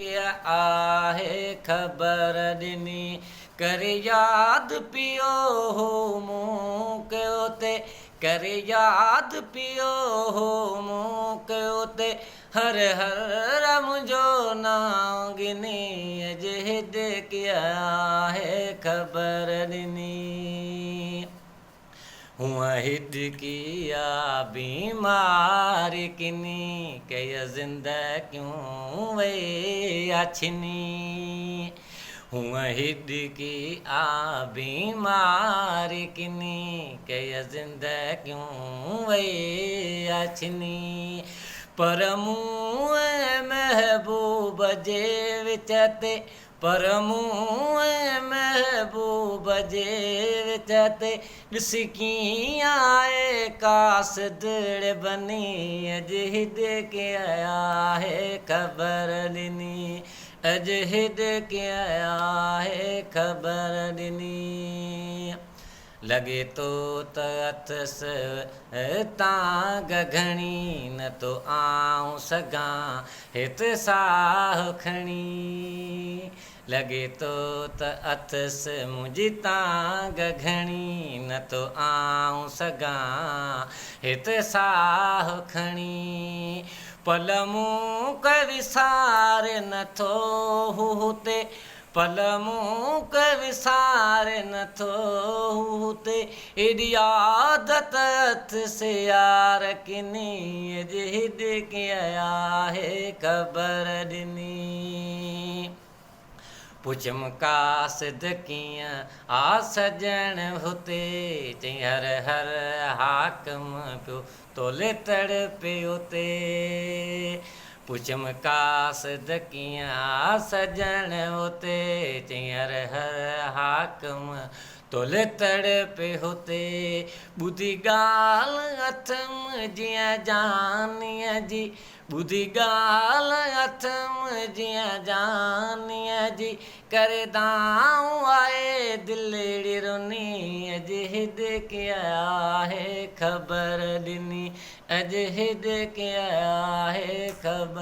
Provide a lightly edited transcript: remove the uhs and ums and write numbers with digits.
क्या आहे ख़बर ॾिनी करे याद पियो हो मूं कयो ते करे याद पियो हो मूं कयो ते हर हर मुंहिंजो नाम गिनी अॼु हिते क्या आहे ख़बर ॾिनी हुआ हिद किया बीमारी किनी कई जिंदगियों वे अछनी हुआ हिद की बीमारी किनी कई जिंदगियों वे अछनी पर मूं महबूब जे विच ते पर मूं महबूब जे विच ते ॾिसी कीअं आहे कासिदड़ बनी अॼु हिते क्या आहे ख़बर ॾिनी अॼु हिते क्या आहे ख़बर ॾिनी लॻे थो त अथस तां घणी न तो आऊं सघां हिते साह खणी लॻे थो त अथस मुंहिंजी तां घणी न तो आऊं सघां हिते साह खणी पल मूं क विसार नथो हुते पल मूं क विसार नथो हुते एॾी आदत अथसि यार किनी अॼु हिते क्या आहे ख़बर ॾिनी पुछम कासिद कीअं आ सजण हुते चई हर हर हाकम पियो तोले तड़पे उते पुछम कासिद कीअं आ सजण हुते चई हर हर हाकम तोले तड़पे हुते ॿुधी ॻाल्हि अथम जीअं जानीअ जी ॿुधी ॻाल्हि अथम जीअं जानीअ जी करे दाऊं आहे दिलि रुनी अॼु हिते क्या आहे ख़बर ॾिनी अॼु हिते क्या आहे ख़बर